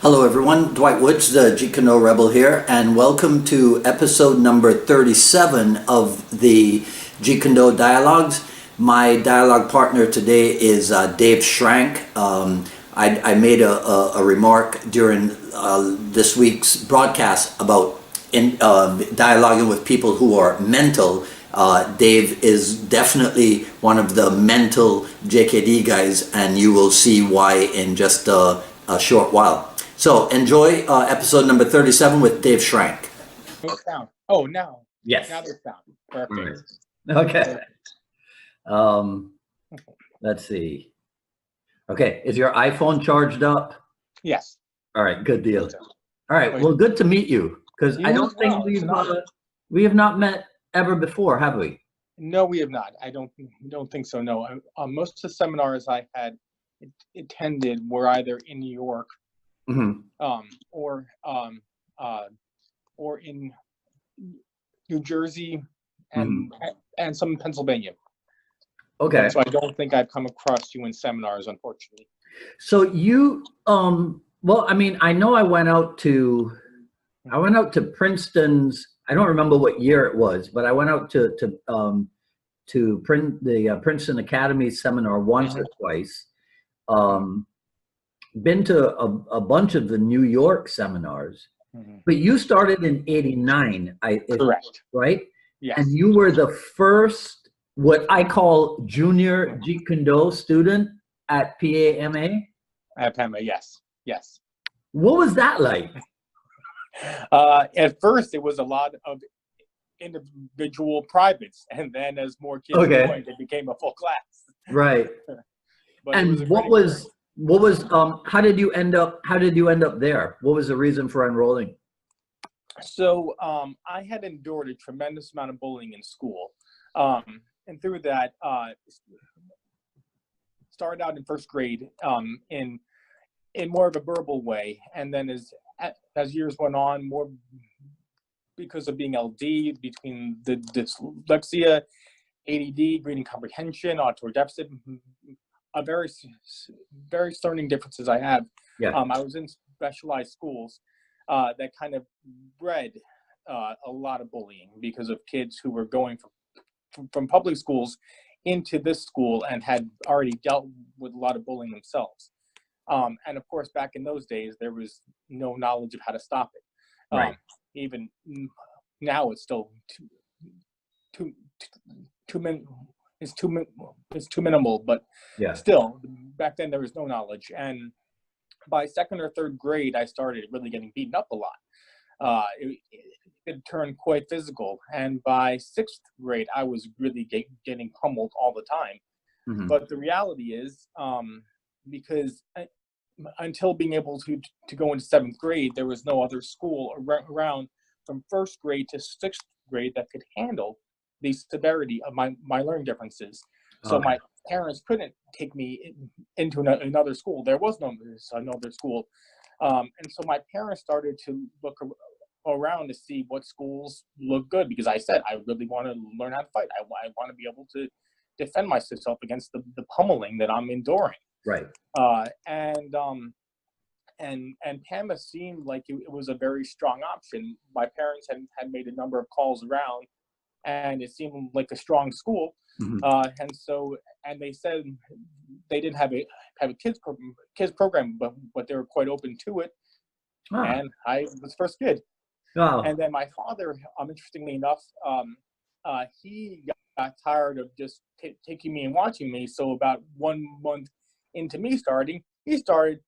Hello everyone, Dwight Woods, the G Kondo Rebel here, and welcome to episode number 37 of the G Kondo Dialogues. My dialogue partner today is Dave Shrank. I made a remark during this week's broadcast about dialoguing with people who are mental. Dave is definitely one of the mental JKD guys, and you will see why in just a short while. So enjoy episode number 37 with Dave Shrank. No sound. Oh, now. Yes. Now there's sound. Perfect. Okay. Let's see. Okay, is your iPhone charged up? Yes. All right, good deal. All right, well, good to meet you, because I don't think we have not met ever before, have we? No, we have not. I don't think so. No. Most of the seminars I had attended were either in New York, or in New Jersey, and some in Pennsylvania. Okay. So I don't think I've come across you in seminars, unfortunately. So you, well, I mean, I know I went out to Princeton's. I don't remember what year it was, but I went out to Princeton Academy seminar once or twice. Been to a bunch of the New York seminars, but you started in '89, Correct. Right? Yes. And you were the first, what I call junior Jeet Kune Do student at PAMA? At PAMA, yes. Yes. What was that like? At first, it was a lot of individual privates, and then as more kids joined, it became a full class. Right. And how did you end up there? What was the reason for enrolling? So I had endured a tremendous amount of bullying in school, and through that, started out in first grade in more of a verbal way, and then as years went on, more because of being LD, between the dyslexia, ADD, reading comprehension, auditory deficit, very learning differences I have. Yeah. I was in specialized schools that kind of bred a lot of bullying because of kids who were going from public schools into this school and had already dealt with a lot of bullying themselves. And of course, back in those days, there was no knowledge of how to stop it. Right. Even now, it's still too minimal, but still, back then there was no knowledge. And by second or third grade, I started really getting beaten up a lot. It turned quite physical. And by sixth grade, I was really getting pummeled all the time. But the reality is, because until being able to go into seventh grade, there was no other school around from first grade to sixth grade that could handle the severity of my learning differences. So my parents couldn't take me into another school. There was no another school. And so my parents started to look around to see what schools look good, because I said, I really want to learn how to fight. I want to be able to defend myself against the pummeling that I'm enduring. Right. And PAMA seemed like it was a very strong option. My parents had made a number of calls around, and it seemed like a strong school. And they said they didn't have a kids program, but they were quite open to it. And I was the first kid. Wow. And then my father, interestingly enough, he got tired of just taking me and watching me. So about 1 month into me starting, he started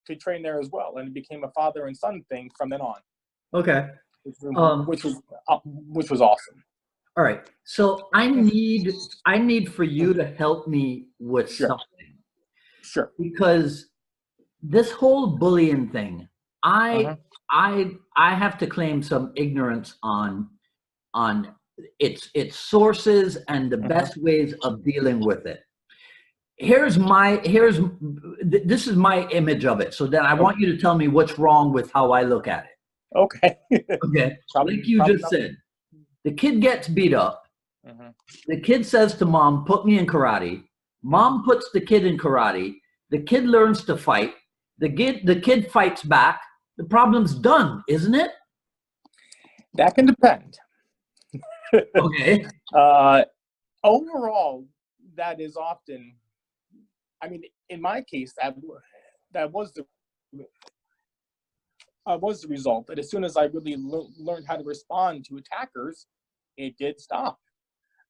to train there as well, and it became a father and son thing from then on. Okay. Which was awesome. All right. So I need for you to help me with something. Sure. Because this whole bullying thing, I have to claim some ignorance on its sources and the best ways of dealing with it. This is my image of it. So then I want you to tell me what's wrong with how I look at it. Okay. Okay. Like you just said, the kid gets beat up. The kid says to mom, put me in karate. Mom puts the kid in karate. The kid learns to fight. the kid fights back, the problem's done, isn't it? That can depend. Okay. Overall, that is often, I mean, in my case, that was the result. That as soon as I really learned how to respond to attackers, it did stop.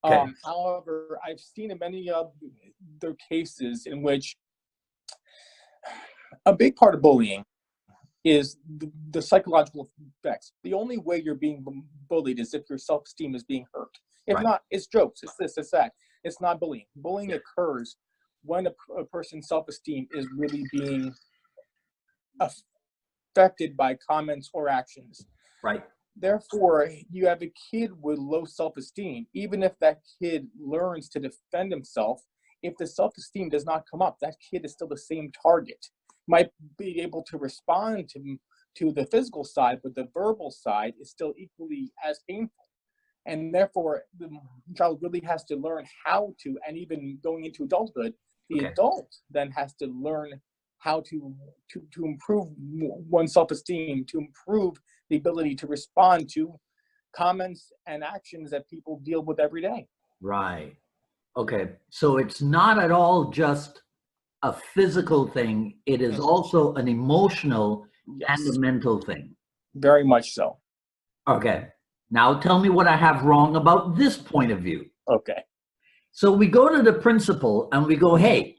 Okay. However, I've seen in many other cases in which a big part of bullying is the psychological effects. The only way you're being bullied is if your self-esteem is being hurt. If Right. not, it's jokes, it's this, it's that. It's not bullying. Bullying occurs when a person's self-esteem is really being affected by comments or actions. Right. Therefore, you have a kid with low self-esteem. Even if that kid learns to defend himself, if the self-esteem does not come up, that kid is still the same target. Might be able to respond to the physical side, but the verbal side is still equally as painful. And therefore, the child really has to learn how to, and even going into adulthood, the adult then has to learn how to improve one's self-esteem, to improve the ability to respond to comments and actions that people deal with every day. Right. Okay. So it's not at all just a physical thing. It is also an emotional and a mental thing. Very much so. Okay. Now tell me what I have wrong about this point of view. Okay. So we go to the principal and we go, hey,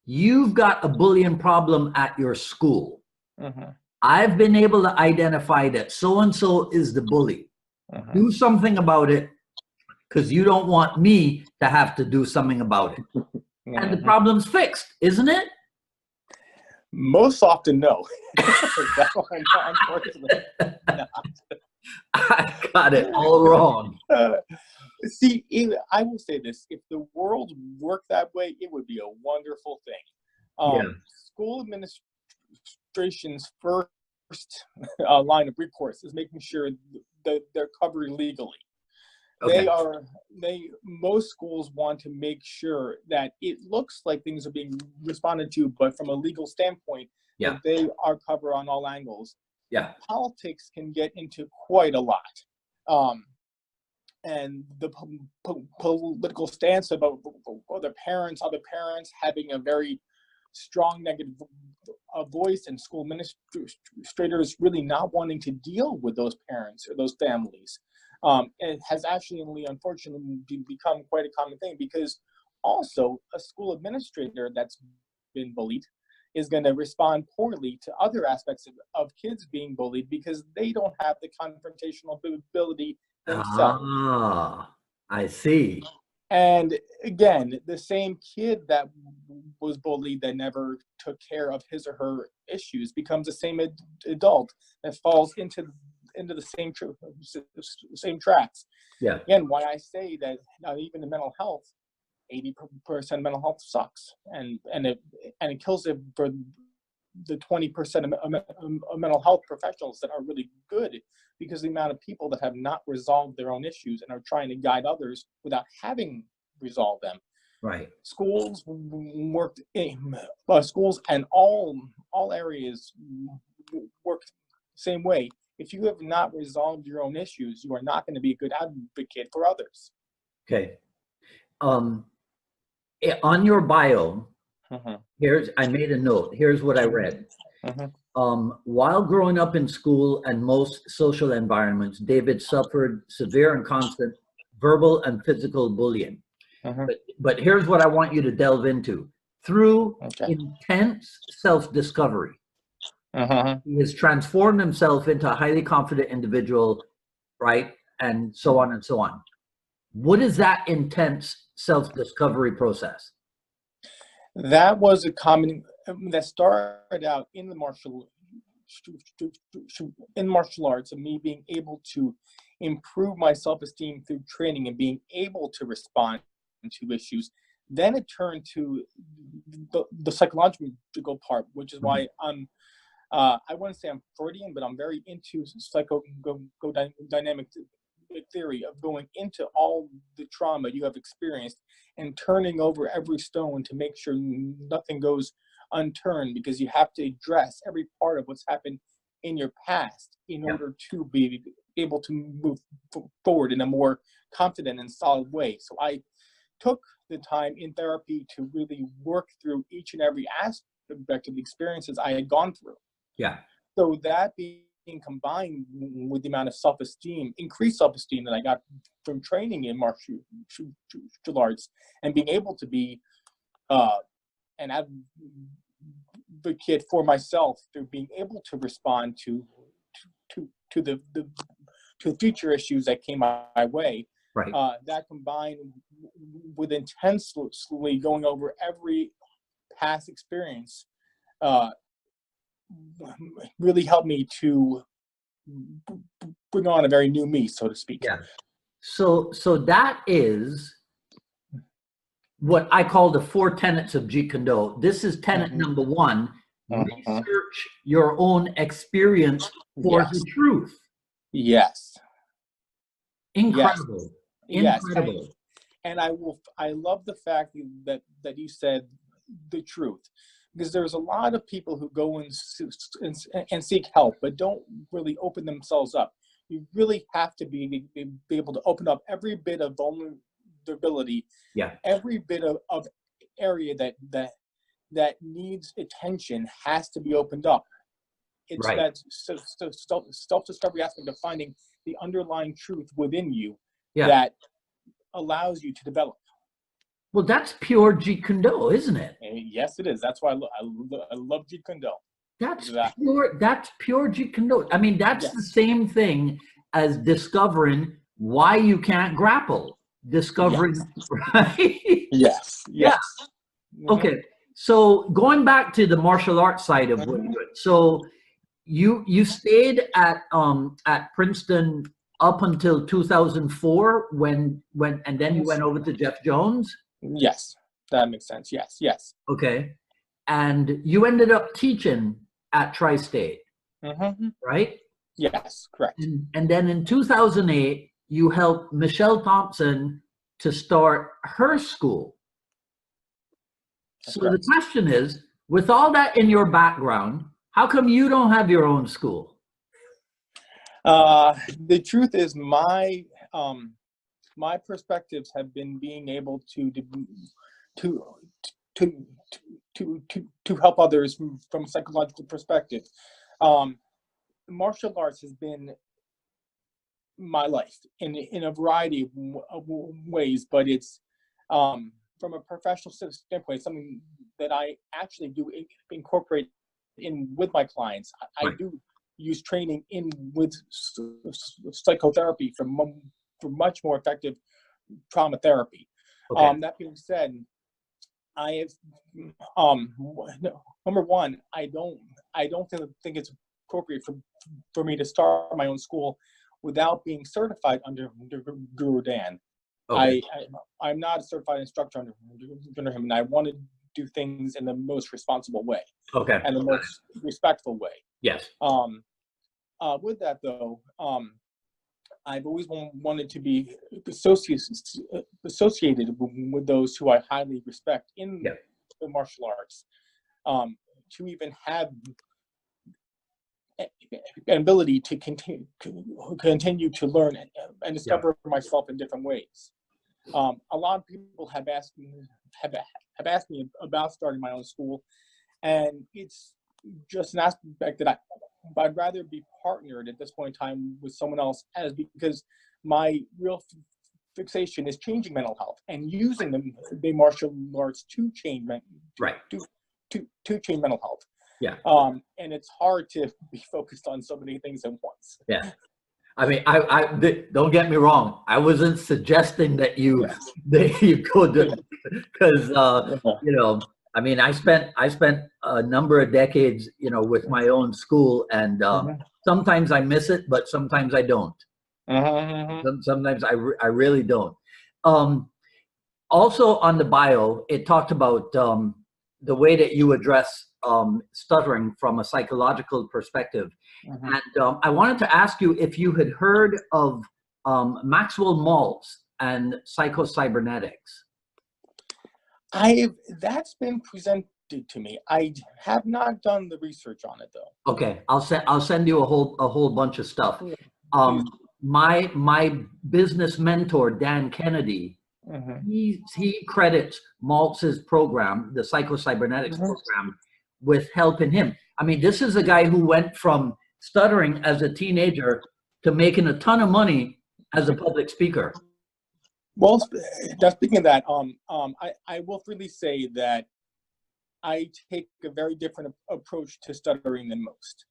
you've got a bullying problem at your school. I've been able to identify that so-and-so is the bully. Do something about it, because you don't want me to have to do something about it. And the problem's fixed, isn't it? Most often, no. Unfortunately, not. I got it all wrong. See, I will say this: if the world worked that way, it would be a wonderful thing. School administration's first line of recourse is making sure that they're covered legally. Okay. Most schools want to make sure that it looks like things are being responded to, but from a legal standpoint, that they are covered on all angles. Politics can get into quite a lot. And the political stance about other parents having a very strong negative voice, and school administrators really not wanting to deal with those parents or those families. It has actually, unfortunately, become quite a common thing, because also a school administrator that's been bullied is going to respond poorly to other aspects of kids being bullied, because they don't have the confrontational ability themselves. I see. And again, the same kid that was bullied that never took care of his or her issues becomes the same adult that falls into the same tracks. Again, why I say that even in mental health, 80% of mental health sucks, and it kills it for the 20% of mental health professionals that are really good, because the amount of people that have not resolved their own issues and are trying to guide others without having resolved them. Right. Schools schools and all areas work the same way. If you have not resolved your own issues, you are not going to be a good advocate for others. Okay. On your bio, I made a note. Here's what I read. While growing up in school and most social environments, David suffered severe and constant verbal and physical bullying. But here's what I want you to delve into. Through intense self-discovery, he has transformed himself into a highly confident individual, right? And so on and so on. What is that intense self-discovery process? That was a common that started out in the martial arts, of me being able to improve my self-esteem through training and being able to respond to issues. Then it turned to the psychological part, which is why I'm I wouldn't say I'm Freudian, but I'm very into psychodynamic theory of going into all the trauma you have experienced and turning over every stone to make sure nothing goes unturned, because you have to address every part of what's happened in your past in order to be able to move forward in a more confident and solid way. So I took the time in therapy to really work through each and every aspect of the experiences I had gone through. Yeah. So that being combined with the amount of self-esteem, increased self-esteem that I got from training in martial arts, and being able to be an advocate for myself through being able to respond to the future issues that came my way. Right. That combined with intensely going over every past experience really helped me to bring on a very new me, so to speak. Yeah. So that is what I call the 4 tenets of Jeet Kune Do. This is tenet number 1. Research your own experience for the truth. Yes. Incredible. Yes. Incredible. And I love the fact that you said the truth, because there's a lot of people who go and seek help, but don't really open themselves up. You really have to be able to open up every bit of vulnerability, every bit of area that needs attention has to be opened up. It's that self-discovery aspect of finding the underlying truth within you that allows you to develop. Well, that's pure Jeet Kune Do, isn't it? Yes, it is. That's why I love Jeet Kune Do. That's pure Jeet Kune Do. I mean, that's the same thing as discovering why you can't grapple. Discovering, right? Yes. Okay, so going back to the martial arts side of what you're doing. So you stayed at Princeton up until 2004 when and then you went over to Jeff Jones? Yes, that makes sense. Yes. Okay. And you ended up teaching at Tri-State, right? Yes, correct. And then in 2008, you helped Michelle Thompson to start her school. That's so correct. The question is, with all that in your background, how come you don't have your own school? The truth is, my perspectives have been being able to help others from a psychological perspective. Martial arts has been my life in a variety of ways, but it's from a professional standpoint, something that I actually do incorporate in with my clients. I do use training in with psychotherapy for much more effective trauma therapy. That being said, I have number one, I don't think it's appropriate for me to start my own school without being certified under Guru Dan. I'm not a certified instructor under him, and I want to do things in the most responsible way, and the most respectful way. Yes. With that though, I've always wanted to be associated with those who I highly respect in the martial arts, to even have an ability to continue to learn and discover myself in different ways. A lot of people have asked me about starting my own school, and it's just an aspect that I'd rather be partnered at this point in time with someone else, because my real fixation is changing mental health and using the martial arts to change to change mental health. Yeah. And it's hard to be focused on so many things at once. Yeah. I mean, I don't get me wrong. I wasn't suggesting that you go to, because you know, I mean, I spent a number of decades, you know, with my own school, and sometimes I miss it, but sometimes I don't. Sometimes I really don't. Also on the bio, it talked about the way that you address stuttering from a psychological perspective. And I wanted to ask you if you had heard of Maxwell Maltz and psychocybernetics. That's been presented to me. I have not done the research on it though. Okay, I'll send you a whole bunch of stuff. Please. My business mentor, Dan Kennedy, he credits Maltz's program, the psycho-cybernetics program, with helping him. I mean, this is a guy who went from stuttering as a teenager to making a ton of money as a public speaker. Well, speaking of that, I will freely say that I take a very different approach to stuttering than most.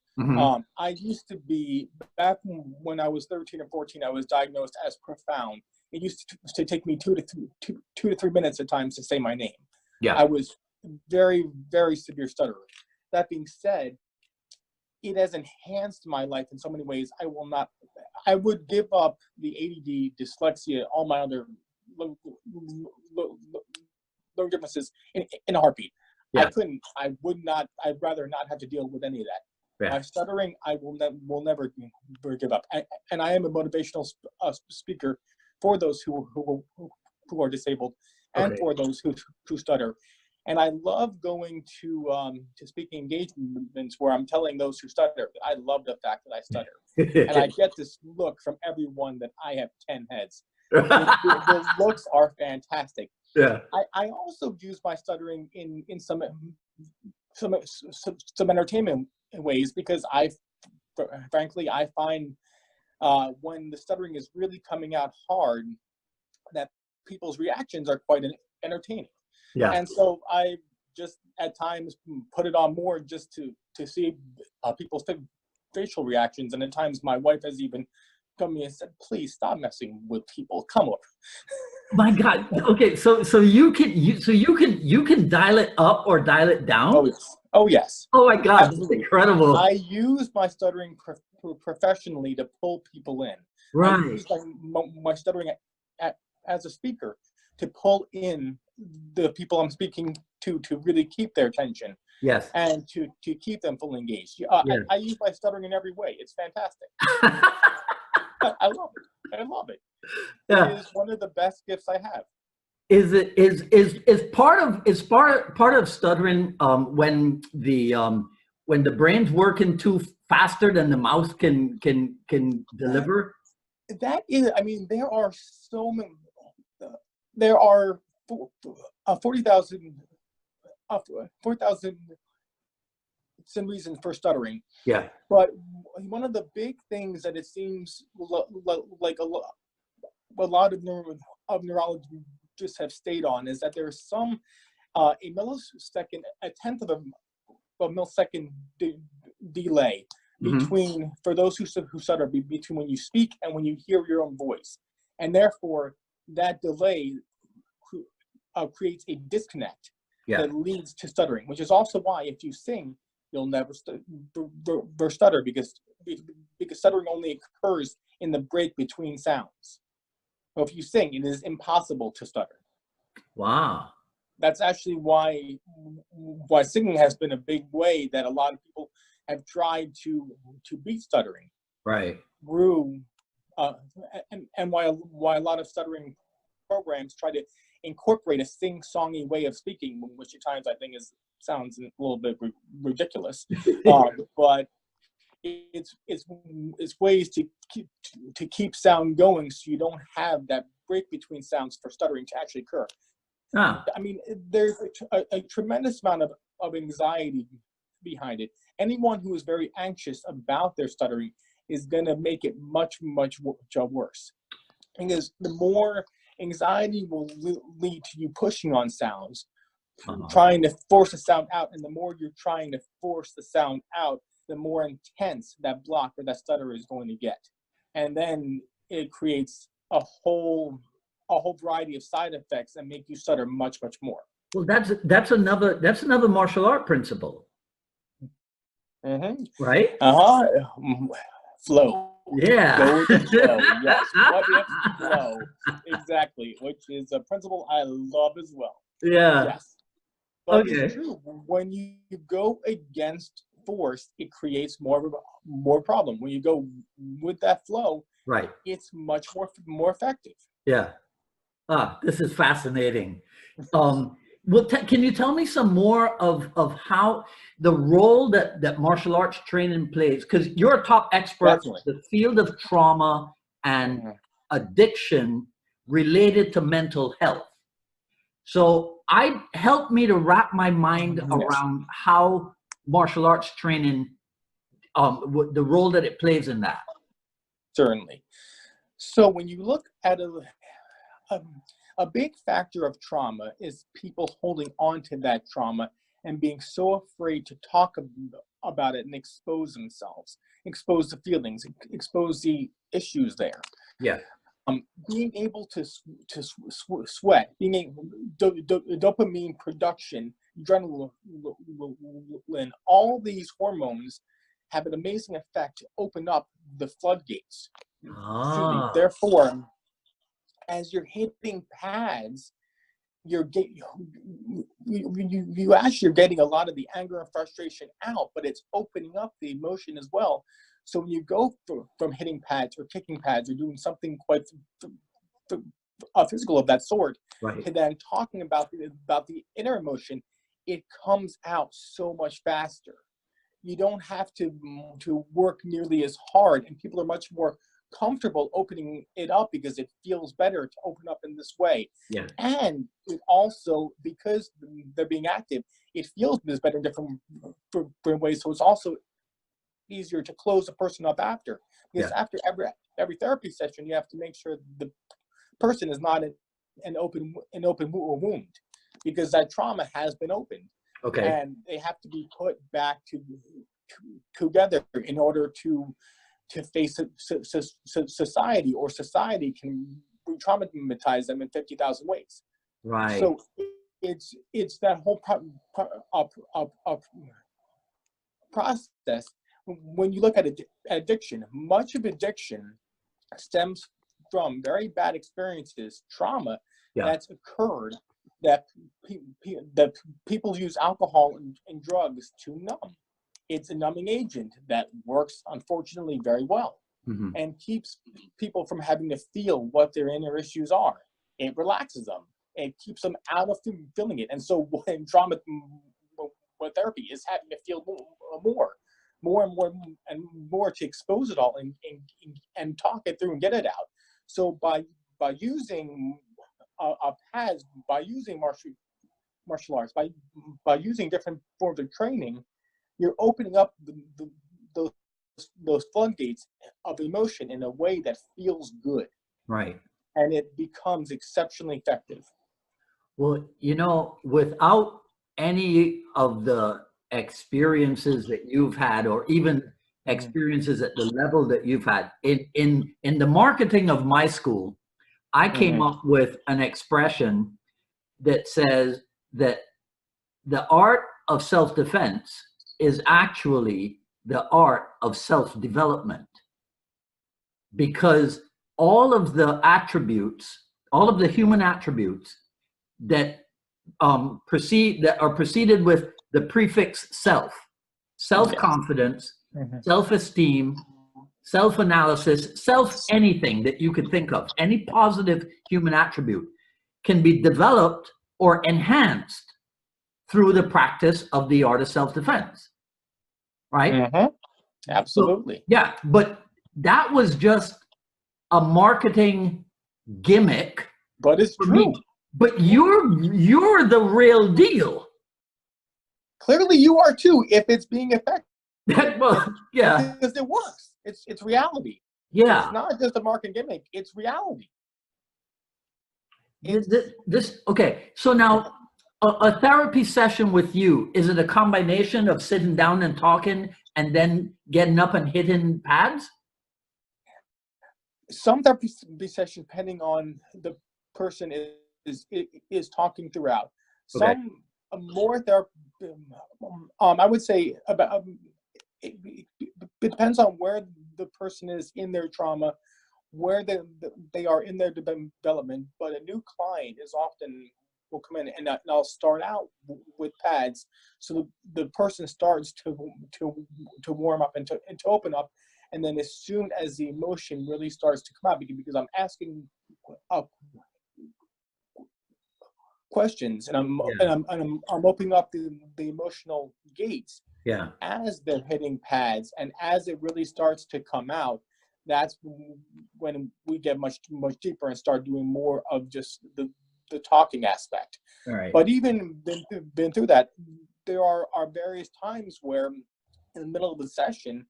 I used to be, back when I was 13 or 14, I was diagnosed as profound. It used to take me 2 to 3 minutes at times to say my name. Yeah. I was very, very severe stutterer. That being said, it has enhanced my life in so many ways. I would give up the ADD, dyslexia, all my other low differences in a heartbeat. Yeah. I would not, I'd rather not have to deal with any of that. Yeah. My stuttering, I will never give up. And I am a motivational speaker for those who are disabled and for those who stutter. And I love going to speaking engagements where I'm telling those who stutter that I love the fact that I stutter. And I get this look from everyone that I have 10 heads. The looks are fantastic. Yeah. I also use my stuttering in some entertainment ways, because frankly I find when the stuttering is really coming out hard, that people's reactions are quite entertaining. Yeah. And so I just at times put it on more just to see people's facial reactions. And at times my wife has even come to me and said, "Please stop messing with people. Come over." My God. Okay, so you can dial it up or dial it down? Oh yes. Oh yes. Oh my God, Absolutely. that's incredible. I use my stuttering professionally to pull people in. Right. I use my stuttering as a speaker to pull in the people I'm speaking to really keep their attention. Yes. And to keep them fully engaged. I use my stuttering in every way. It's fantastic. I love it. I love it. Yeah. It is one of the best gifts I have. Is part of stuttering when the brain's working too faster than the mouth can deliver? That is, I mean, there are so many. There are 40,000 some reasons for stuttering. Yeah. But one of the big things that it seems like a lot of neurologists have stayed on is that there's some a millisecond, a tenth of a millisecond delay between, for those who stutter, between when you speak and when you hear your own voice. And therefore, that delay creates a disconnect that leads to stuttering, which is also why if you sing, you'll never stutter, because stuttering only occurs in the break between sounds. So if you sing, it is impossible to stutter. Wow. That's actually why singing has been a big way that a lot of people have tried to beat stuttering. Right. Through and why a lot of stuttering programs try to incorporate a sing-songy way of speaking, which at times I think sounds a little bit ridiculous. But it's ways to keep sound going, so you don't have that break between sounds for stuttering to actually occur. I mean, there's a tremendous amount of anxiety behind it. Anyone who is very anxious about their stuttering is going to make it much, much worse. Because the more anxiety will lead to you pushing on sounds, trying to force a sound out, and the more you're trying to force the sound out, the more intense that block or that stutter is going to get. And then it creates a whole variety of side effects that make you stutter much, much more. Well, that's another martial art principle. Right? Flow. Yeah. Go with the flow. Yes. What if flow? Exactly. Which is a principle I love as well. Yeah. Yes. But it's true. When you go against force, it creates more problem. When you go with that flow, right, it's much more effective. Yeah. This is fascinating. well, can you tell me some more of how the role that martial arts training plays? Because you're a top expert in Definitely. the field of trauma and addiction related to mental health. So help me to wrap my mind Yes, around how martial arts training, the role that it plays in that. certainly. So when you look at a, a big factor of trauma is people holding on to that trauma and being so afraid to talk about it and expose themselves, expose the feelings, expose the issues there. Yeah. Being able to sweat, being able dopamine production, adrenaline, all these hormones have an amazing effect to open up the floodgates. Ah, Therefore, as you're hitting pads, you actually are getting a lot of the anger and frustration out, but it's opening up the emotion as well. So when you go from hitting pads or kicking pads or doing something quite physical of that sort, right. to then talking about the inner emotion, it comes out so much faster. You don't have to work nearly as hard, and people are much more comfortable opening it up because it feels better to open up in this way. Yeah. And it also, because they're being active, it feels better in different ways. So it's also easier to close a person up after, because Yeah. after every therapy session, you have to make sure the person is not an open wound, because that trauma has been opened. Okay. And they have to be put back together in order to face society, or society can re-traumatize them in 50,000 ways. Right. So it's that whole process. When you look at addiction, much of addiction stems from very bad experiences, trauma that's occurred, that people use alcohol and drugs to numb. It's a numbing agent that works, unfortunately, very well, and keeps people from having to feel what their inner issues are. It relaxes them. It keeps them out of feeling it. And so when trauma therapy is having to feel more and more to expose it all and talk it through and get it out. So by using pads, by using martial arts, by using different forms of training, you're opening up those floodgates of emotion in a way that feels good. Right. And it becomes exceptionally effective. Well, without any of the experiences that you've had, or even experiences at the level that you've had in the marketing of my school, I came up with an expression that says that the art of self-defense is actually the art of self-development, because all of the attributes, all of the human attributes that are preceded with the prefix self-confidence, self-esteem, self-analysis, anything that you could think of, any positive human attribute can be developed or enhanced through the practice of the art of self-defense, right? Absolutely. So, yeah, but that was just a marketing gimmick. But it's true. Me. But you're the real deal. Clearly you are too, if it's being effective. Well, yeah. Because it works. It's reality. Yeah. It's not just a marketing gimmick, it's reality. Okay, so now a therapy session with you, is it a combination of sitting down and talking and then getting up and hitting pads? Some therapy sessions, depending on the person, is talking throughout. Okay. Some more therapy, I would say about it depends on where the person is in their trauma, where they are in their development. But a new client is often will come in, and I'll start out with pads, so the person starts to warm up and to open up, and then as soon as the emotion really starts to come out, because I'm asking questions, and Yeah. I'm opening up the emotional gates Yeah. as they're hitting pads, and as it really starts to come out, that's when we get much deeper and start doing more of just the talking aspect. All right. But even been through that, there are various times where in the middle of the session,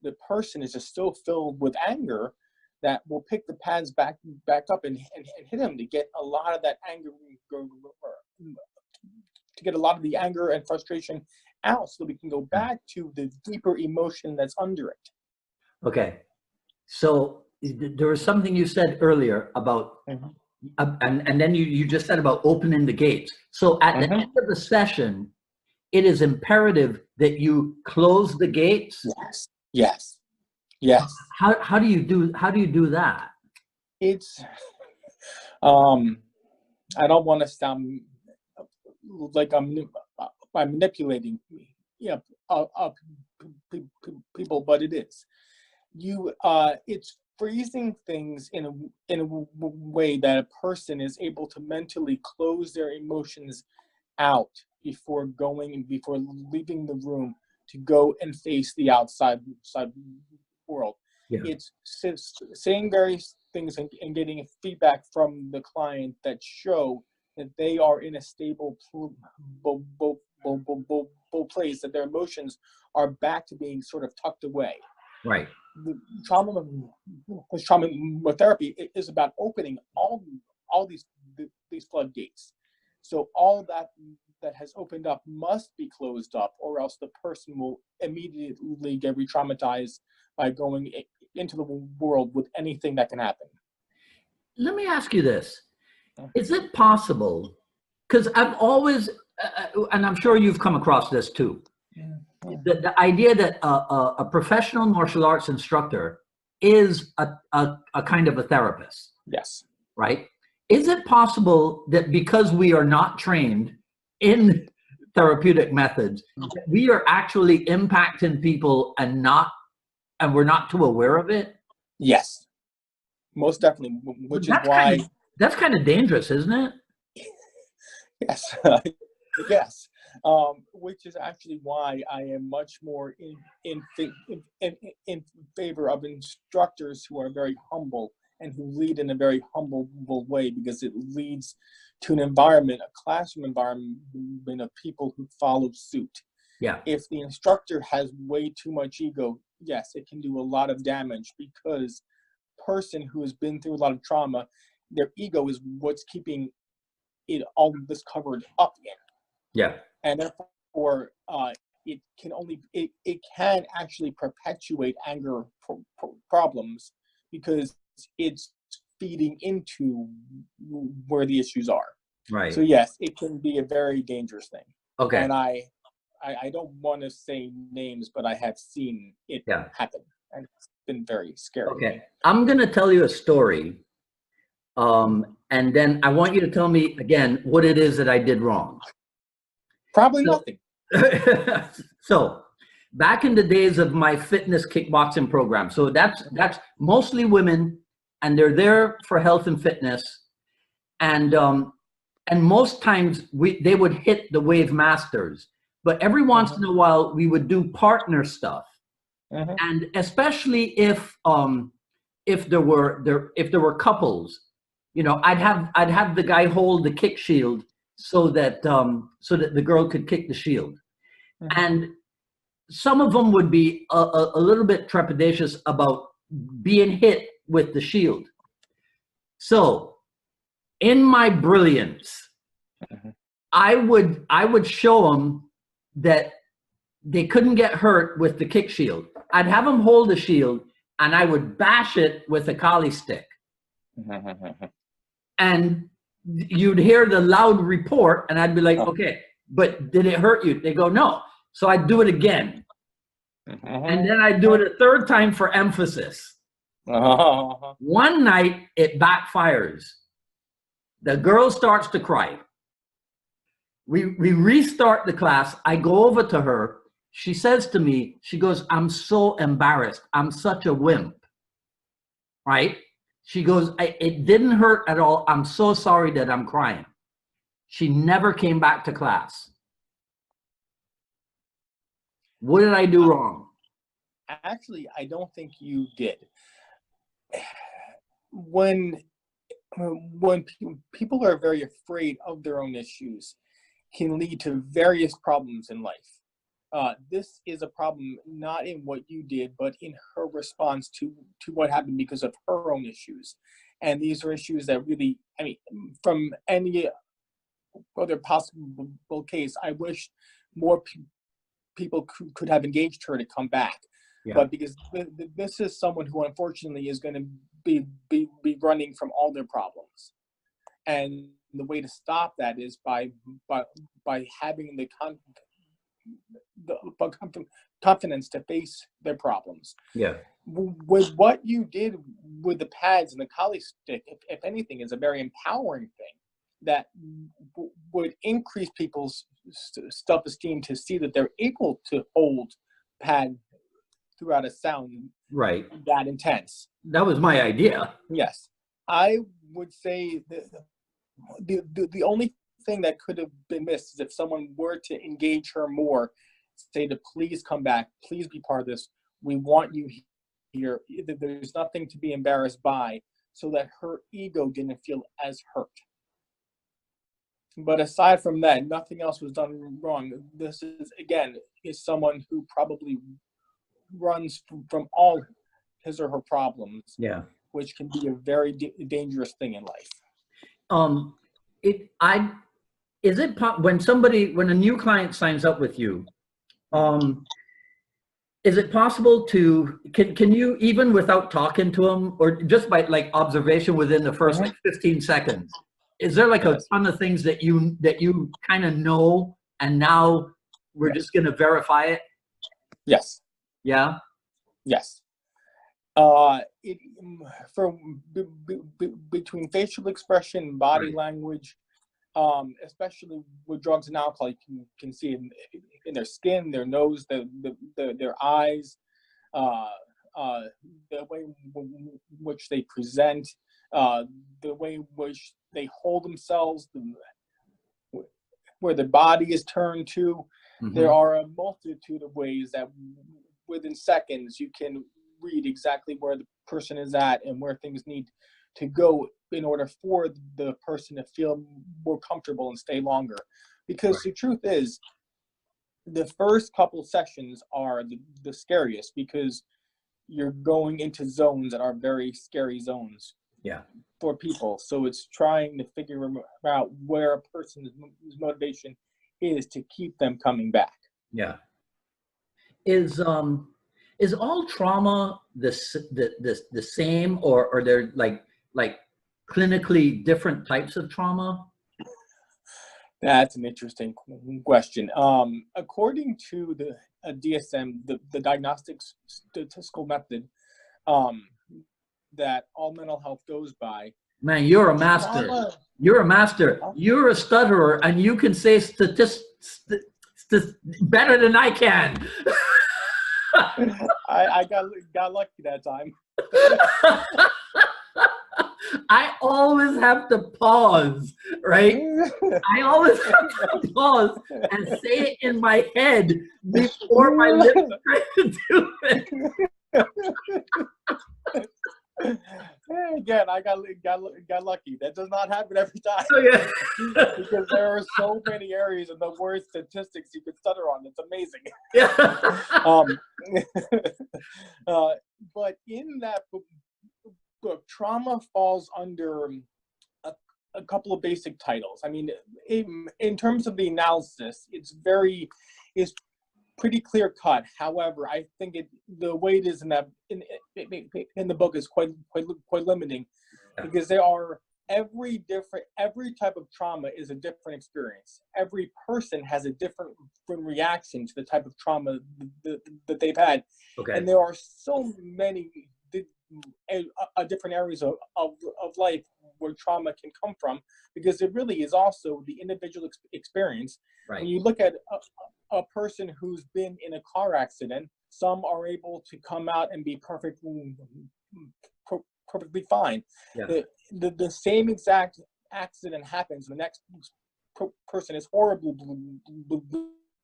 the person is just so filled with anger that will pick the pads back up and hit him to get a lot of that anger, to get a lot of the anger and frustration out, so we can go back to the deeper emotion that's under it. Okay. So there was something you said earlier about, and then you just said about opening the gates. So at the end of the session, it is imperative that you close the gates. Yes. How do you do that? It's I don't want to sound like I'm manipulating people, but it is. It's freezing things in a way that a person is able to mentally close their emotions out before leaving the room to go and face the outside world. Yeah. It's saying various things and getting feedback from the client that show that they are in a stable place, that their emotions are back to being sort of tucked away. Right. The trauma therapy is about opening all these floodgates. So all that has opened up must be closed up, or else the person will immediately get re-traumatized by going into the world with anything that can happen. Let me ask you this. Is it possible, because I've always, and I'm sure you've come across this too, the idea that a professional martial arts instructor is a kind of a therapist. Yes. Right? Is it possible that because we are not trained in therapeutic methods, we are actually impacting people and we're not too aware of it? Yes, most definitely. Which is why that's kind of dangerous, isn't it? Yes, yes. Which is actually why I am much more in favor of instructors who are very humble and who lead in a very humble way, because it leads to an environment, a classroom environment of people who follow suit. Yeah. If the instructor has way too much ego, yes, it can do a lot of damage, because person who has been through a lot of trauma, their ego is what's keeping it all this covered up in. Yeah. And therefore, it can actually perpetuate anger problems, because it's feeding into where the issues are. Right. So yes, it can be a very dangerous thing. Okay. And I don't want to say names, but I have seen it happen, and it's been very scary. Okay. I'm going to tell you a story, and then I want you to tell me again what it is that I did wrong. Probably nothing. So back in the days of my fitness kickboxing program, so that's mostly women, and they're there for health and fitness, and most times they would hit the wave masters, but every once in a while we would do partner stuff, and especially if there were couples, you know, I'd have the guy hold the kick shield so that the girl could kick the shield. And some of them would be a little bit trepidatious about being hit with the shield. So in my brilliance, I would show them that they couldn't get hurt with the kick shield. I'd have them hold the shield, and I would bash it with a collie stick. And you'd hear the loud report, and I'd be like, okay, but did it hurt you? They go, no. So I'd do it again. And then I'd do it a third time for emphasis. One night, it backfires. The girl starts to cry. We restart the class. I go over to her. She says to me, she goes, I'm so embarrassed. I'm such a wimp. Right? She goes, it didn't hurt at all. I'm so sorry that I'm crying. She never came back to class. What did I do wrong? Actually, I don't think you did. When people are very afraid of their own issues, can lead to various problems in life. This is a problem not in what you did, but in her response to what happened because of her own issues. And these are issues that really, I mean, from any other possible case, I wish more people could have engaged her to come back. Yeah. But because this is someone who unfortunately is going to be running from all their problems. And the way to stop that is by having the confidence to face their problems. Yeah. With what you did with the pads and the collie stick, if anything, is a very empowering thing that would increase people's self-esteem to see that they're able to hold pad throughout a sound right that intense. That was my idea. Yes, I would say the only thing that could have been missed is if someone were to engage her more, say to please come back, please be part of this. We want you here. There's nothing to be embarrassed by, so that her ego didn't feel as hurt. But aside from that, nothing else was done wrong. This is someone who probably runs from all his or her problems. Yeah. Which can be a very dangerous thing in life. When a new client signs up with you, is it possible to, can you, even without talking to them, or just by like observation within the first like 15 seconds, is there like a ton of things that you kind of know, and now we're just going to verify it? Yes. Yeah. Yes. Between facial expression, body language, especially with drugs and alcohol, you can see in their skin, their nose, their eyes, the way in which they present, the way in which they hold themselves, where the body is turned to. Mm-hmm. There are a multitude of ways that within seconds you can read exactly where the person is at and where things need to go in order for the person to feel more comfortable and stay longer. Because the truth is, the first couple sessions are the scariest, because you're going into zones that are very scary zones for people. So it's trying to figure out where a person's motivation is to keep them coming back. Yeah. Is all trauma the same, or are there like clinically different types of trauma? That's an interesting question. According to the DSM, the Diagnostic Statistical Method, that all mental health goes by. Man, you're a master. Trauma. You're a master. You're a stutterer, and you can say statistics better than I can. I got lucky that time. I always have to pause, right? I always have to pause and say it in my head before my lips try to do it. Again, I got lucky. That does not happen every time. Oh, yeah. Because there are so many areas in the word statistics you could stutter on. It's amazing. Yeah. But in that book, trauma falls under a couple of basic titles. I mean, in terms of the analysis, it's pretty clear cut. However, I think the way it is in the book is quite limiting, because there are every type of trauma is a different experience. Every person has a different reaction to the type of trauma that they've had, and there are so many different areas of life where trauma can come from, because it really is also the individual experience. Right. When you look at a person who's been in a car accident, some are able to come out and be perfectly fine. Yeah. The same exact accident happens, the next person is horribly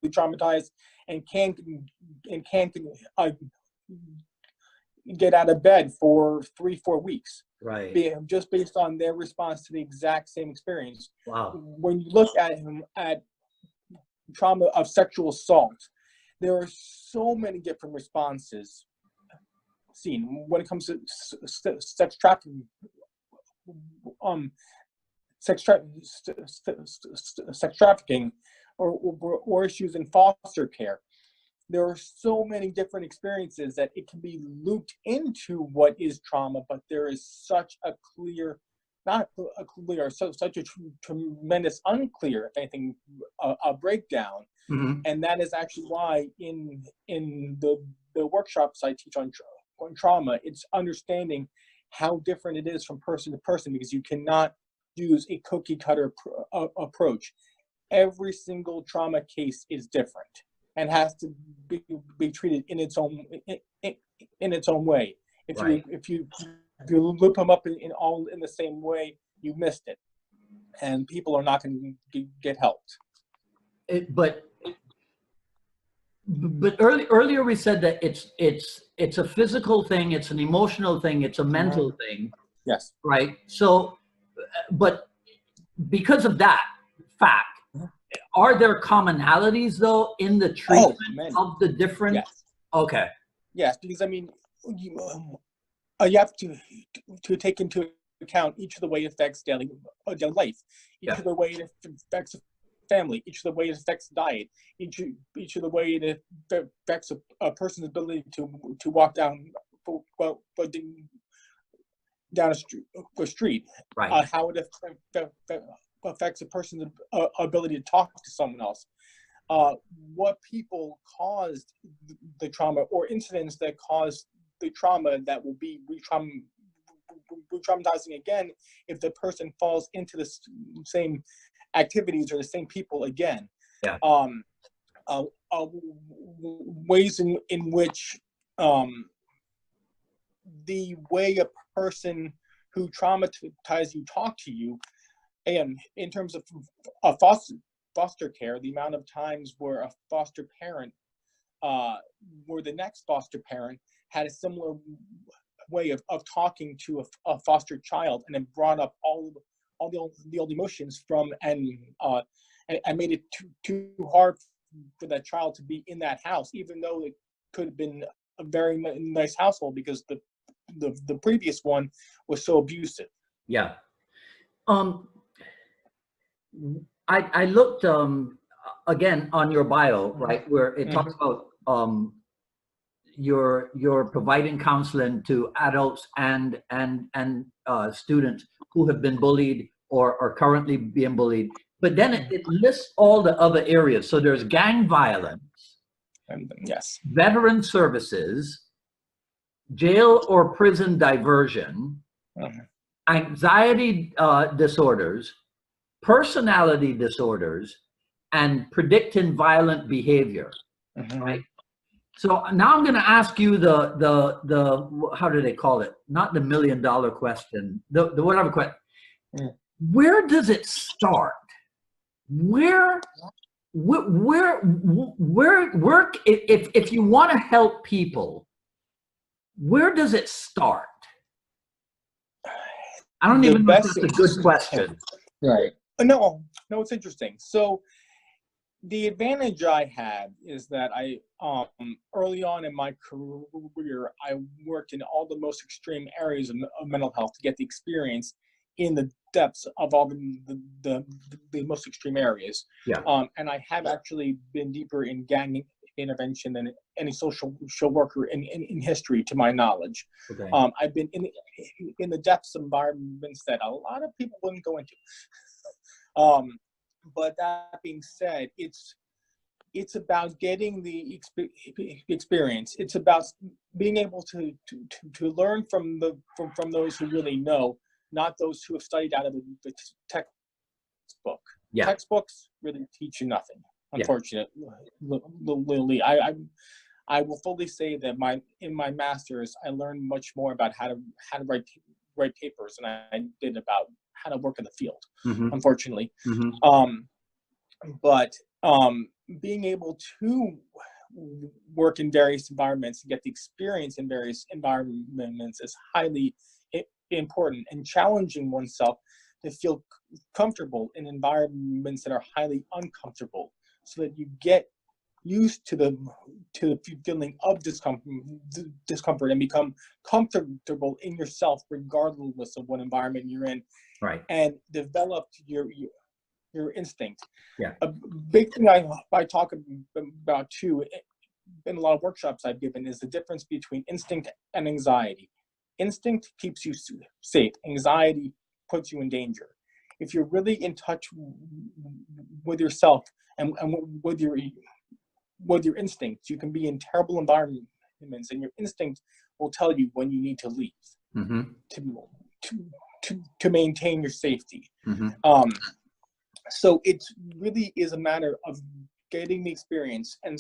traumatized and can't get out of bed for 3-4 weeks, Right. just based on their response to the exact same experience. Wow. When you look at trauma of sexual assault, there are so many different responses seen when it comes to sex trafficking, sex trafficking, or issues in foster care. There are so many different experiences that it can be looped into what is trauma, but there is such a clear, not a clear, such a tremendous unclear, if anything, a breakdown. Mm-hmm. And that is actually why in the workshops I teach on trauma, it's understanding how different it is from person to person, because you cannot use a cookie cutter approach. Every single trauma case is different and has to be treated in its own way. If you loop them up in all in the same way, you missed it, and people are not going to get helped. But earlier we said that it's a physical thing, it's an emotional thing, it's a mental thing. Yes. Right. So, but because of that fact, are there commonalities though in the treatment of the different? Yes. Okay. Yes, because I mean, you have to take into account each of the way it affects daily life, each of the way it affects family, each of the way it affects diet, each of the way it affects a person's ability to walk down a street, right. How it affects a person's ability to talk to someone else, what people caused the trauma or incidents that caused the trauma that will be re-traumatizing again if the person falls into the same activities or the same people again. Yeah. Ways in which the way a person who traumatized you talk to you, and in terms of foster care, the amount of times where a foster parent, where the next foster parent had a similar way of talking to a foster child, and then brought up all the old emotions from and made it too hard for that child to be in that house, even though it could have been a very nice household, because the previous one was so abusive. Yeah. I looked again on your bio, right, where it talks about you're providing counseling to adults and students who have been bullied or are currently being bullied. But then it lists all the other areas. So there's gang violence, yes, veteran services, jail or prison diversion, anxiety disorders, personality disorders, and predicting violent behavior. Right. So now I'm going to ask you the how do they call it? Not the $1 million question. The whatever question. Where does it start? Where if you want to help people, where does it start? I don't even know if that's a good question. Right. No, it's interesting. So the advantage I had is that I early on in my career, I worked in all the most extreme areas of mental health to get the experience in the depths of all the most extreme areas. Yeah. And I have actually been deeper in gang intervention than any social worker in history, to my knowledge. Okay. I've been in the depths of environments that a lot of people wouldn't go into. But that being said, it's about getting the experience. It's about being able to learn from those who really know, not those who have studied out of the textbook. Yeah. Textbooks really teach you nothing, unfortunately. I will fully say that in my master's, I learned much more about how to write papers than I did about how to work in the field, unfortunately. but being able to work in various environments and get the experience in various environments is highly important, and challenging oneself to feel comfortable in environments that are highly uncomfortable, so that you get used to the feeling of discomfort and become comfortable in yourself regardless of what environment you're in, Right. and develop your instinct. Yeah. A big thing I talk about too in a lot of workshops I've given is the difference between instinct and anxiety. Instinct keeps you safe. Anxiety puts you in danger. If you're really in touch with yourself and with your instincts, you can be in terrible environments, and your instinct will tell you when you need to leave to maintain your safety. So it really is a matter of getting the experience and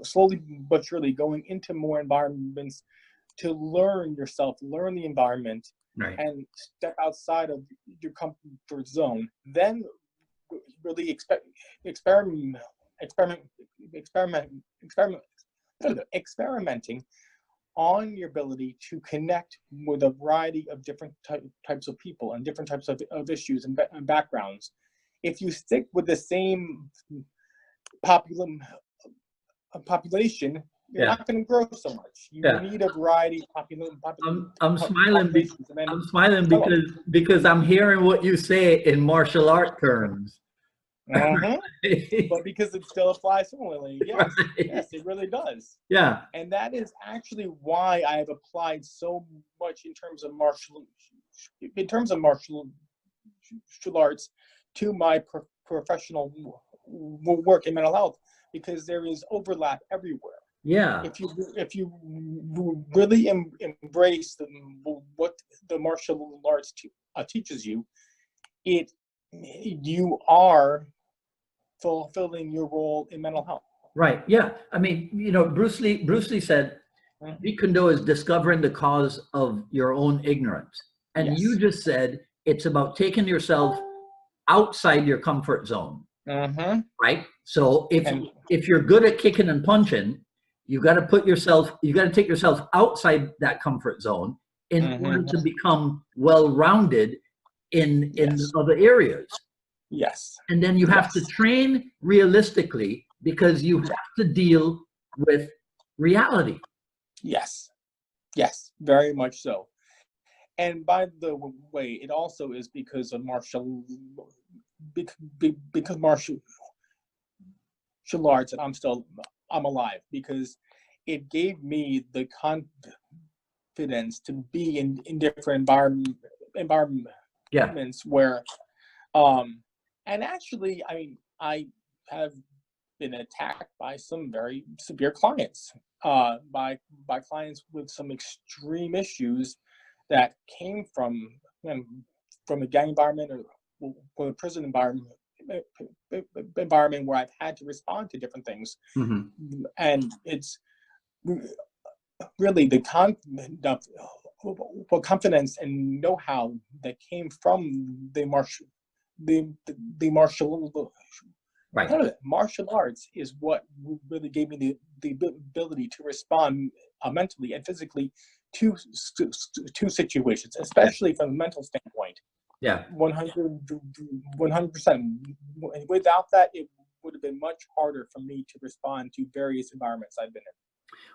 slowly but surely going into more environments to learn yourself, learn the environment, Right. and step outside of your comfort zone. Then really experimenting on your ability to connect with a variety of different types of people and different types of issues and backgrounds. If you stick with the same population, you're not going to grow so much. You need a variety of I'm smiling. I'm smiling develop. because I'm hearing what you say in martial art terms. But because it still applies similarly, yes, Right. yes, it really does. Yeah. And that is actually why I have applied so much in terms of martial arts to my professional work in mental health, because there is overlap everywhere. Yeah. If you really embrace what the martial arts teaches you, you are fulfilling your role in mental health. Right. Yeah. I mean, Bruce Lee said, Jeet Kune Do is discovering the cause of your own ignorance. And Yes. you just said it's about taking yourself outside your comfort zone. Right. So if you're good at kicking and punching, you got to take yourself outside that comfort zone in order to become well-rounded in other areas. Yes. And then you have to train realistically, because you have to deal with reality. Yes. Yes, very much so. And by the way, it also is because of martial arts that I'm alive, because it gave me the confidence to be in different environments where and actually I have been attacked by some very severe clients, by clients with some extreme issues that came from a gang environment or a prison environment where I've had to respond to different things. And it's really the confidence and know-how that came from the martial arts is what really gave me the ability to respond mentally and physically to situations, especially from a mental standpoint. Yeah. 100%. Without that, it would have been much harder for me to respond to various environments I've been in.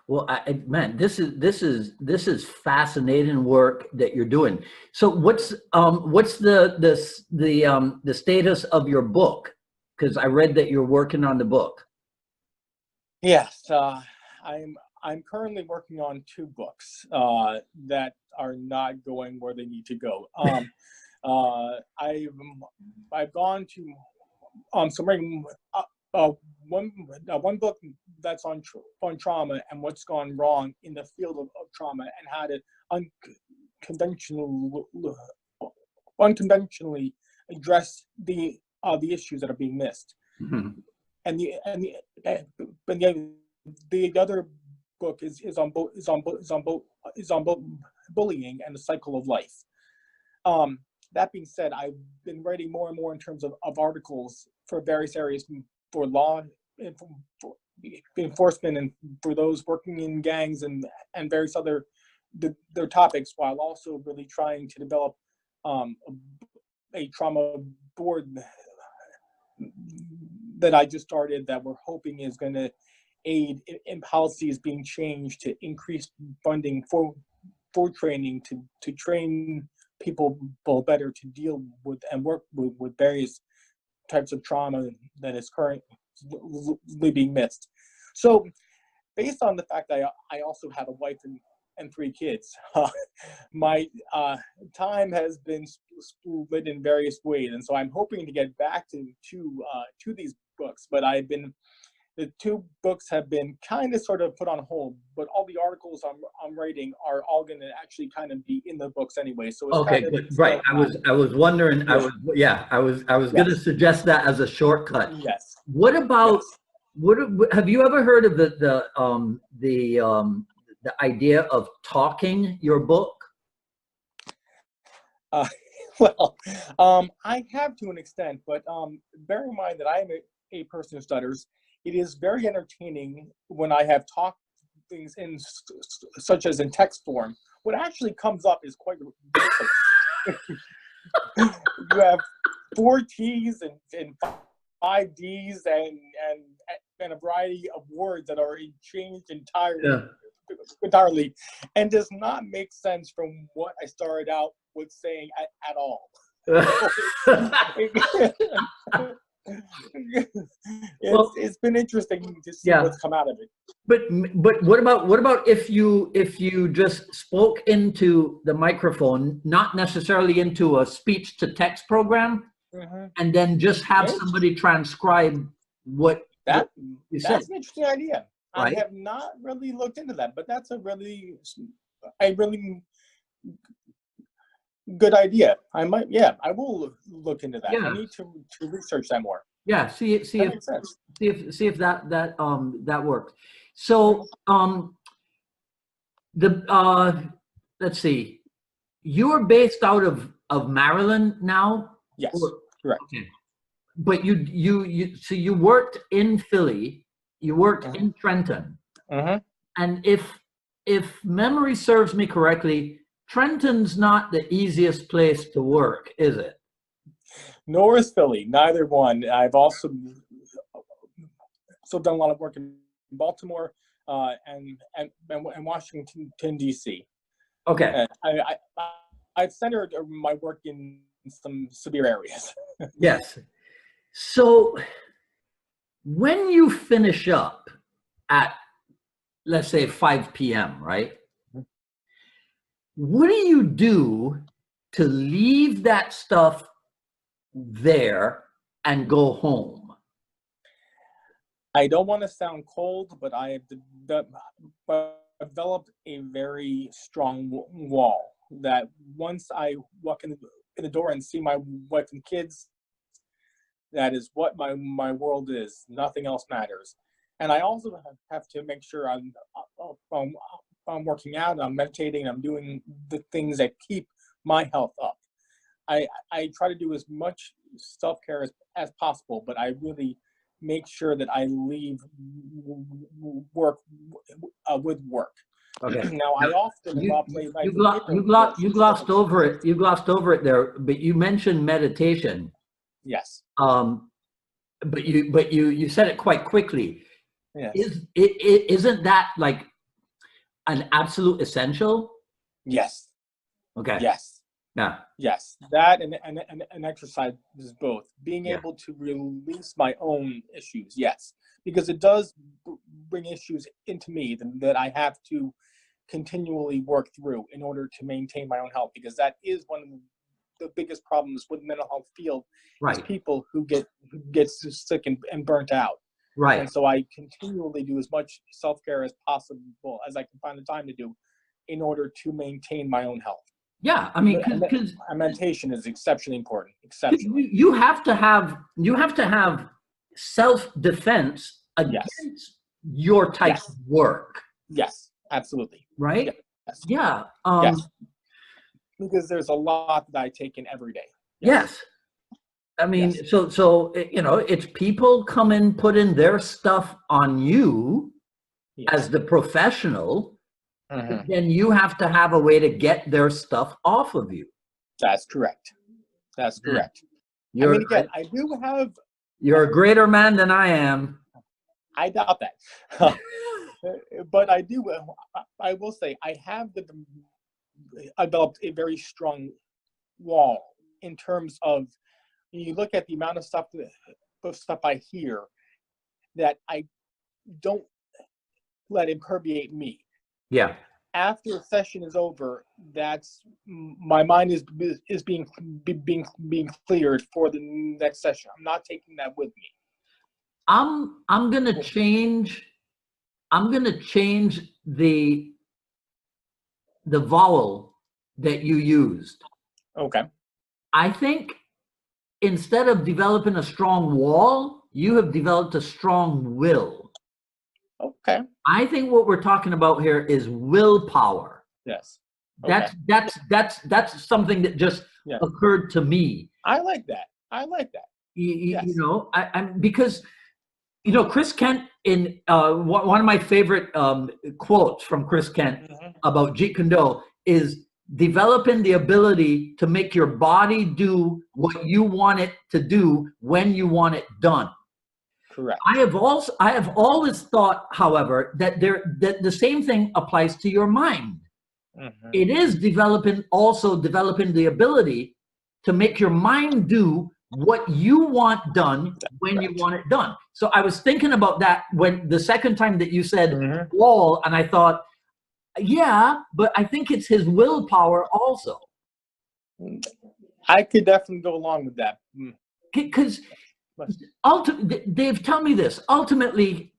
Well, man, this is fascinating work that you're doing. So what's the status of your book? Because I read that you're working on the book. Yes, I'm currently working on 2 books that are not going where they need to go. I've gone to one book that's on trauma and what's gone wrong in the field of trauma, and how to unconventionally address the issues that are being missed. And the other book is on bullying and the cycle of life. that being said, I've been writing more and more in terms of articles for various areas, for law, for enforcement, and for those working in gangs, and various other their topics, while also really trying to develop a trauma board that I just started, that we're hoping is going to aid in policies being changed to increase funding for training, to train people better to deal with and work with various types of trauma that is currently being missed. So based on the fact that I also have a wife and 3 kids, my time has been split in various ways, and so I'm hoping to get back to these books. But the 2 books have been kind of sort of put on hold. But all the articles I'm writing are all going to actually kind of be in the books anyway. So it's Okay, kind of, good. Right. I was wondering. Yeah. I was going to suggest that as a shortcut. Yes. What about have you ever heard of the idea of talking your book? Well, I have to an extent, but bear in mind that I am a person who stutters. It is very entertaining when I have talked things in such as in text form. What actually comes up is quite ridiculous. You have 4 T's and 5 D's and a variety of words that are changed entirely, and does not make sense from what I started out with saying at all. It's been interesting to see what's come out of it. But what about if you just spoke into the microphone, not necessarily into a speech to text program, and then just have somebody transcribe what you said? That's an interesting idea. Right? I have not really looked into that, but that's a really good idea. I will look into that. I need to research that more. Yeah, see if that works. So let's see. You are based out of Maryland now? Yes, correct. Okay. But you worked in Philly, you worked in Trenton, and if memory serves me correctly, Trenton's not the easiest place to work, is it? Nor is Philly. Neither one. I've also done a lot of work in Baltimore and Washington D.C. Okay. I've centered my work in some severe areas. Yes. So when you finish up at, let's say, 5 p.m., right? What do you do to leave that stuff there and go home? I don't want to sound cold, but I have developed a very strong wall that once I walk in the door and see my wife and kids, that is what my world is. Nothing else matters. And I also have to make sure I'm working out, I'm meditating, I'm doing the things that keep my health up. I try to do as much self-care as possible, but I really make sure that I leave work with work. Okay. Now I often you glossed over it. You glossed over it there, but you mentioned meditation. Yes. But you said it quite quickly. Yes. Isn't that like an absolute essential? Yes. Okay. Yes. Yeah. Yes. That and exercise is both. Being able to release my own issues. Yes. Because it does bring issues into me that I have to continually work through in order to maintain my own health, because that is one of the biggest problems with the mental health field, is people who get sick and burnt out. Right. And so I continually do as much self-care as possible as I can find the time to do in order to maintain my own health. Yeah, I mean, because meditation is exceptionally important. Exceptionally. You have to have self-defense against your type of work. Yes, absolutely. Right? Yes. Yeah. Yes. because there's a lot that I take in every day. Yes. I mean, Yes. so it's people come in, put in their stuff on you as the professional, then you have to have a way to get their stuff off of you. That's correct. That's correct. I You're, mean, again, I do have. You're a greater man than I am. I doubt that. But I do. I will say I have developed a very strong wall in terms of, you look at the amount of stuff I hear that I don't let it permeate me. Yeah. After a session is over, that's my mind is being cleared for the next session. I'm not taking that with me. I'm gonna change the vowel that you used. Okay. I think instead of developing a strong wall, you have developed a strong will. Okay. I think what we're talking about here is willpower. Yes. Okay. That's something that just occurred to me. I like that. Yes. You know, I'm because, you know, Chris Kent, in one of my favorite quotes from Chris Kent about Jeet Kune Do is developing the ability to make your body do what you want it to do when you want it done. Correct. I have always thought, however, that the same thing applies to your mind. It is also developing the ability to make your mind do what you want done when you want it done. So I was thinking about that when the second time that you said wall, and I thought, yeah, but I think it's his willpower also. I could definitely go along with that. Because Dave, tell me this. Ultimately,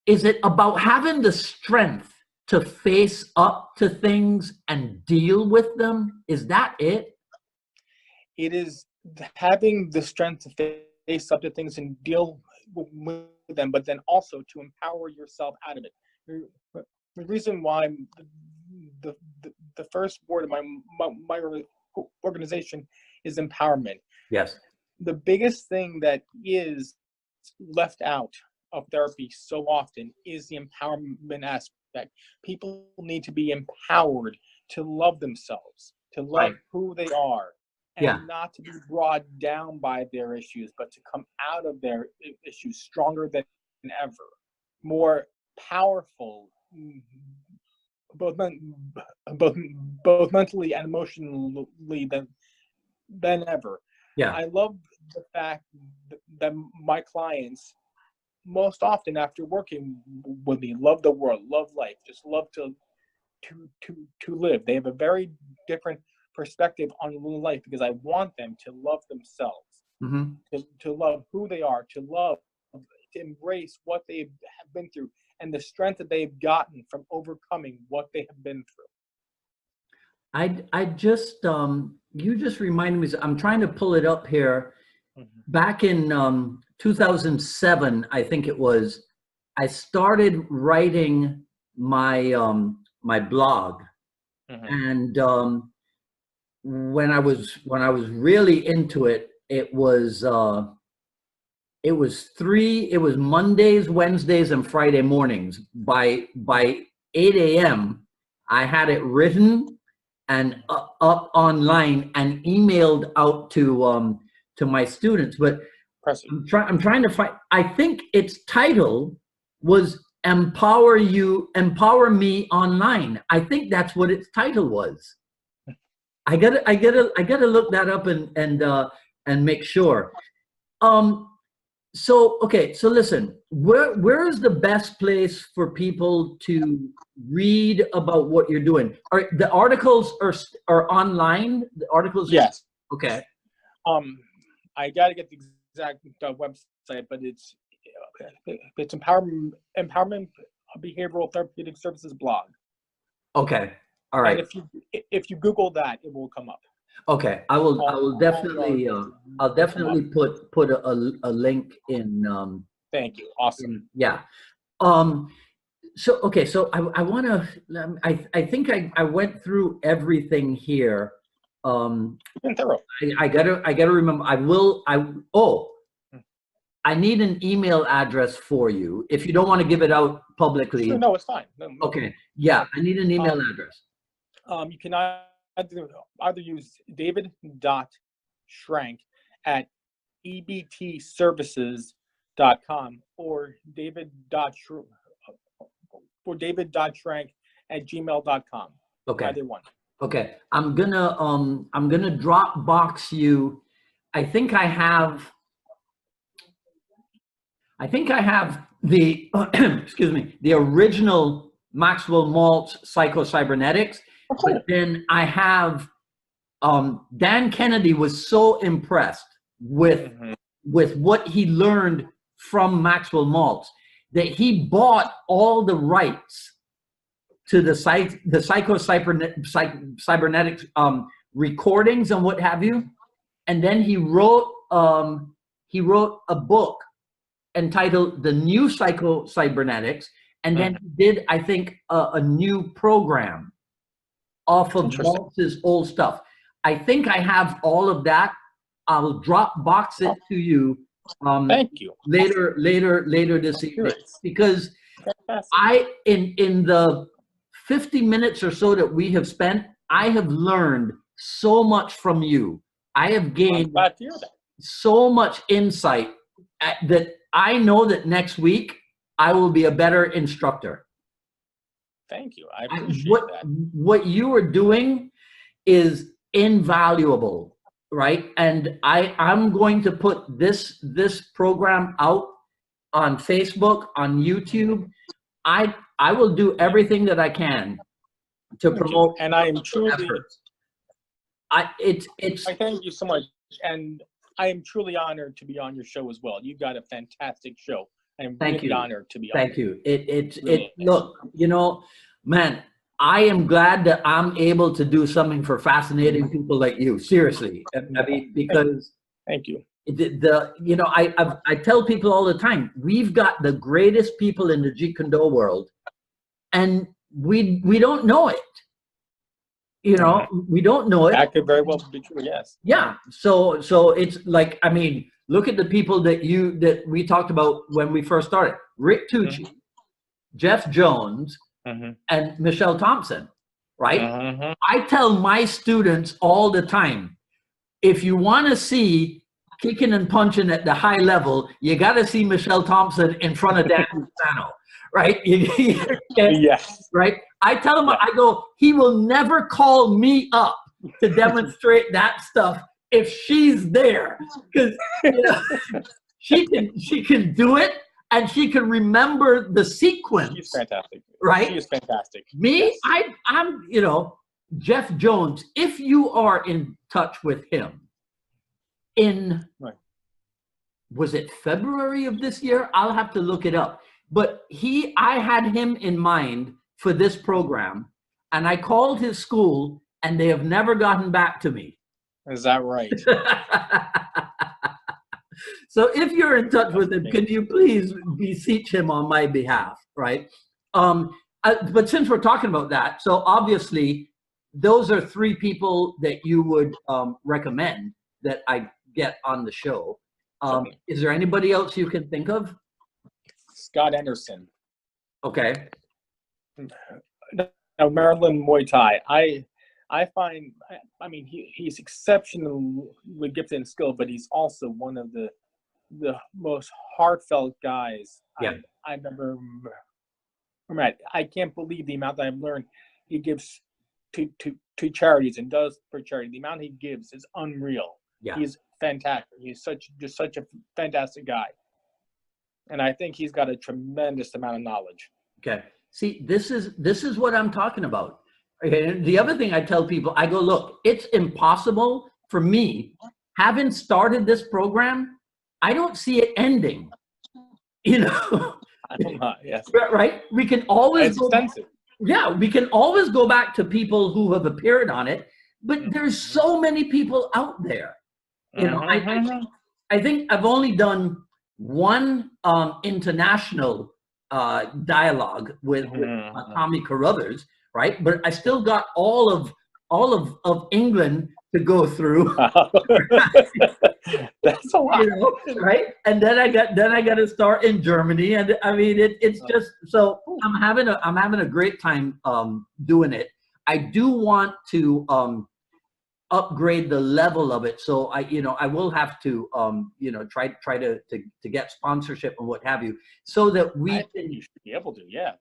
is it about having the strength to face up to things and deal with them? Is that it? It is having the strength to face up to things and deal with them, but then also to empower yourself out of it. The reason why the first word of my organization is empowerment. Yes. The biggest thing that is left out of therapy so often is the empowerment aspect. People need to be empowered to love themselves, to love who they are, and not to be brought down by their issues, but to come out of their issues stronger than ever, more powerful, both mentally and emotionally than ever. Yeah. I love the fact that my clients, most often after working with me, love the world, love life, just love to live. They have a very different perspective on life because I want them to love themselves, to love who they are, to embrace what they have been through and the strength that they've gotten from overcoming what they have been through. I just you just reminded me. I'm trying to pull it up here. Back in 2007, I think it was, I started writing my my blog, and when I was really into it, it was Mondays, Wednesdays, and Friday mornings. By 8 a.m., I had it written and up online and emailed out to my students. But I'm trying to find, I think its title was Empower Me Online. I think that's what its title was. I gotta look that up and make sure. So listen, where is the best place for people to read about what you're doing? Are the articles are online? The articles? Yes. Okay. I got to get the exact website, but it's Empowerment Behavioral Therapeutic Services blog. Okay. All right. And if you Google that, it will come up. Okay. I will definitely I'll definitely put a link in. Thank you. Awesome. Yeah. So, okay, so I want to, I think I went through everything here. Been thorough. I gotta remember, I need an email address for you. If you don't want to give it out publicly. Sure, no, it's fine. No, Okay, yeah, I need an email address. You can either use david.shrank at ebtservices.com or david.shrank at gmail.com. Okay. Either one. Okay. I'm gonna drop box you. I think I have the excuse me, the original Maxwell Maltz Psycho-Cybernetics, but then I have Dan Kennedy was so impressed with what he learned from Maxwell Maltz that he bought all the rights to the Psycho-Cybernetics recordings and what have you, and then he wrote a book entitled The New Psycho-Cybernetics, and then he did, I think, a new program off of Maltz's old stuff. I think I have all of that. I'll drop box it to you. Thank you. Later this evening, because in the 50 minutes or so that we have spent, I have learned so much from you. I have gained so much insight that I know that next week I will be a better instructor. Thank you. I appreciate that. What you are doing is invaluable, right? And I'm going to put this program out on Facebook, on YouTube. I will do everything that I can to promote. And I am truly efforts. I thank you so much, and I am truly honored to be on your show as well. You've got a fantastic show. I am really honored to be on. Thank you. Look, you know, man, I am glad that I'm able to do something for fascinating people like you. Seriously, I mean, because thank you. You know, I tell people all the time, we've got the greatest people in the Jeet Kune Do world, and we don't know it. You know, we don't know it. That could very well be true. Yes. Yeah. So it's like, I mean, look at the people that we talked about when we first started: Rick Tucci, Jeff Jones, and Michelle Thompson. Right. I tell my students all the time, if you want to see kicking and punching at the high level, you got to see Michelle Thompson in front of Dan Sano, right? Yes. Right? I tell him, I go, he will never call me up to demonstrate that stuff if she's there, because you know, she can do it and she can remember the sequence. She's fantastic. Right? She is fantastic. Me, yes. I'm, you know, Jeff Jones, if you are in touch with him, was it February of this year? I'll have to look it up. But I had him in mind for this program, and I called his school, and they have never gotten back to me. Is that right? So if you're in touch with him, can you please beseech him on my behalf, right? But since we're talking about that, so obviously those are three people that you would recommend that I get on the show. Is there anybody else you can think of? Scott Anderson. Okay. Now, Maryland Muay Thai. I find, I mean, he's exceptionally gifted and skilled, but he's also one of the most heartfelt guys I've ever met. I can't believe the amount that I've learned. He gives to charities and does for charity. The amount he gives is unreal. Yeah. He's fantastic. He's just such a fantastic guy. And I think he's got a tremendous amount of knowledge. Okay. See, this is what I'm talking about. Okay. The other thing I tell people, I go, look, it's impossible for me, having started this program, I don't see it ending. You know? Yes. Right? We can always it's extensive. We can always go back to people who have appeared on it, but there's so many people out there. You know, I think I've only done one international dialogue with Tommy Carruthers, right? But I still got all of England to go through. That's a lot, right? And then I got to start in Germany, and I mean it's just so I'm having a great time doing it. I do want to upgrade the level of it, so I will have to try to get sponsorship and what have you, so that we can, you should be able to, yeah,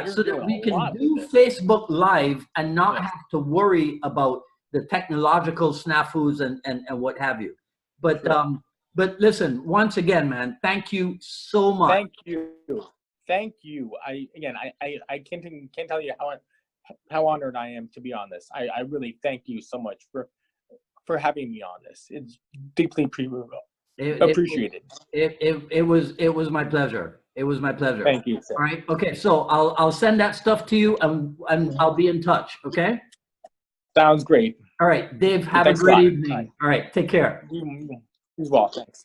so that we can do Facebook Live and not have to worry about the technological snafus and what have you. But but listen, once again, man, thank you so much. Thank you. I can't tell you how honored I am to be on this. I really thank you so much for having me on this. It's deeply appreciated. It was my pleasure. It was my pleasure. Thank you, sir. All right. Okay. So I'll send that stuff to you, and I'll be in touch. Okay. Sounds great. All right, Dave. Have a great evening. All right. Take care. You as well. Thanks.